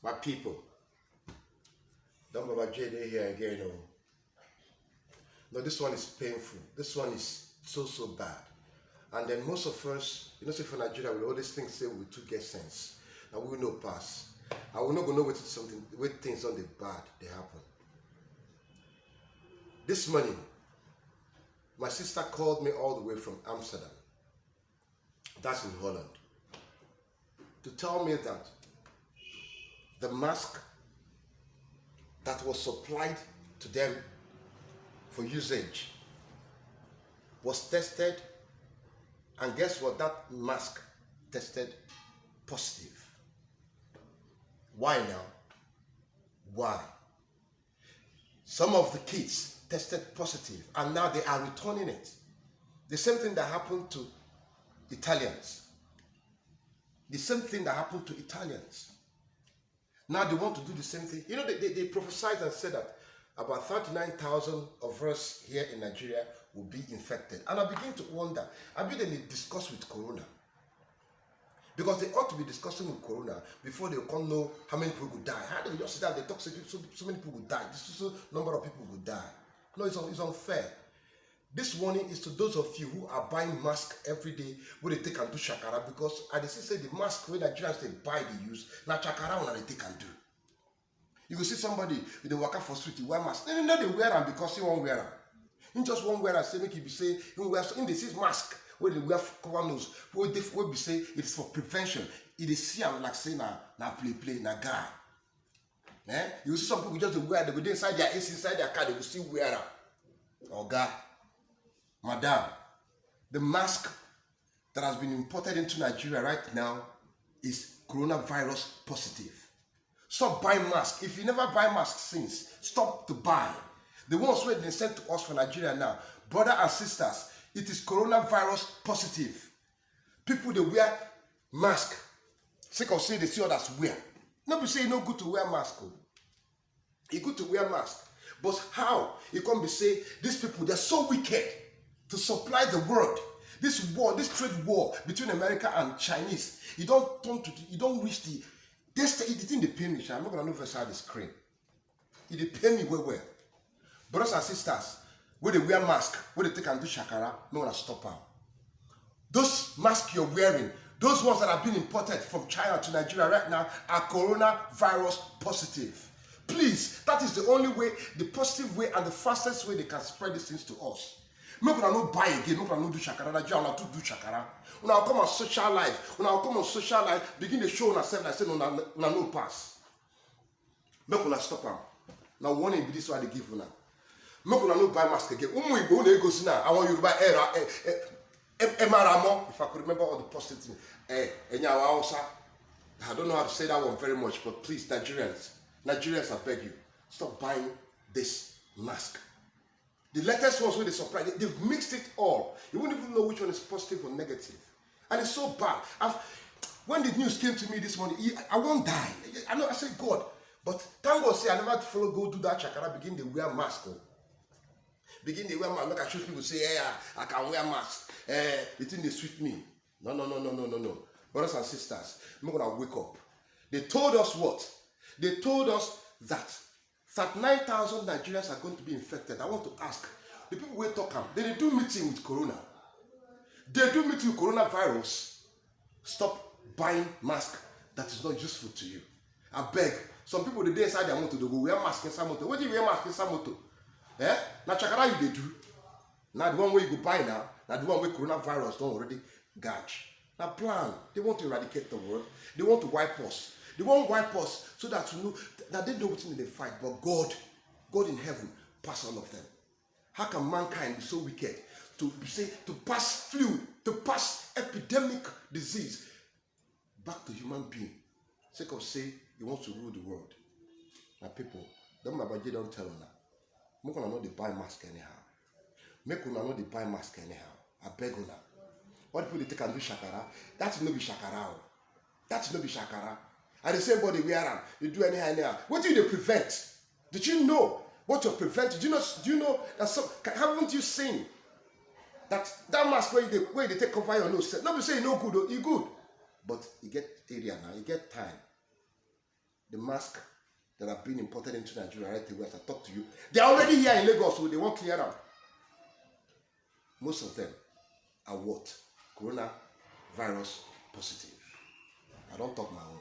My people, don't Baba JD here again. No, no, this one is painful. This one is so bad. And then most of us, say for Nigeria, we always think say we too get sense. And we will know pass. I will not go know with things on the bad they happen. This morning, my sister called me all the way from Amsterdam. That's in Holland. To tell me that the mask that was supplied to them for usage was tested, and guess what? That mask tested positive. Why now? Why? Some of the kids tested positive and now they are returning it. The same thing that happened to Italians. The same thing that happened to Italians. Now they want to do the same thing. They prophesied and said that about 39,000 of us here in Nigeria will be infected. And I begin to wonder, I bet they discuss with Corona. Because they ought to be discussing with Corona before they can't know how many people will die. How do they just sit down, they talk, so many people will die. This number of people will die. No, it's unfair. This warning is to those of you who are buying masks every day where they take and do shakara, because I say the mask where Nigerians they buy, they use, now shakara when they take and do. You will see somebody with the worker for street, he wear mask. They wear them because he won't wear them. He just won't wear them, say make it be say, he wear in this mask where they wear cover nose, where they be say it's for prevention. It is see them like say na play na guy. You will see some people just wear, they go inside their AC, inside their car, they will still wear them. Oh God. Madam, the mask that has been imported into Nigeria right now is coronavirus positive. Stop buying masks. If you never buy masks since, stop to buy. The ones where they sent to us for Nigeria now, brothers and sisters, it is coronavirus positive. People, they wear mask. Sick of saying they see others wear. Nobody say it's no good to wear mask. It's good to wear mask. But how? It can't be say, these people, they're so wicked to supply the world. This war, this trade war between America and Chinese, you don't reach the thing they pay me. I'm not gonna know if I saw the screen. It pay me well. Brothers and sisters, where they wear mask, where they take and do shakara, no one stop them. Those masks you're wearing, those ones that have been imported from China to Nigeria right now are coronavirus positive. Please, that is the only way, the positive way and the fastest way they can spread these things to us. Make una no buy again, make una no do shakara. Nigeria una to do shakara. Una come on social life. Una come on social life. Begin to show una self. I say una no pass. Make una stop am. Now warning be this why they give una. Make una no buy mask again. Umu Igbo una go see now. I want you to buy Emaramo. If I could remember all the positive things. Enyawa Hausa. I don't know how to say that one very much, but please, Nigerians, I beg you, stop buying this mask. The latest ones where they supply, they've mixed it all. You won't even know which one is positive or negative. And it's so bad. When the news came to me this morning, I won't die. I said, God, but thank God, say I never go do that shakara, begin to wear mask. Begin to wear mask. Like I should people say, I can wear mask. The thing they sweet me. No. Brothers and sisters, I'm going to wake up. They told us what? They told us that 39,000 Nigerians are going to be infected. I want to ask, the people who talk, they do meeting with Corona. They do meeting with coronavirus. Stop buying mask that is not useful to you. I beg. Some people, the day inside their motor, they go wear mask inside motor. What do you wear mask inside motor? Now chakara you they do. Now the one way you go buy now the one way coronavirus don't already gauge. Now plan. They want to eradicate the world. They want to wipe us. They won't wipe us so that you know that they know what's in the fight. But God in heaven, pass all of them. How can mankind be so wicked to pass flu, to pass epidemic disease back to human being? Sake of say he wants to rule the world. Now people, them Babaji don't tell una. Make una know they buy mask anyhow. Make una know they buy mask anyhow. I beg una. What people they take and do shakara? That's no be shakara. That's no be shakara. And the same body wear them. You do anyhow. What do you prevent? Did you know what you're preventing? Do you know that haven't you seen that mask where they take over your nose? Nobody say no good, you good. But you get area now, you get time. the mask that have been imported into Nigeria right away as I talk to you. They are already here in Lagos, so they won't clear them. Most of them are what? Coronavirus positive. I don't talk my own.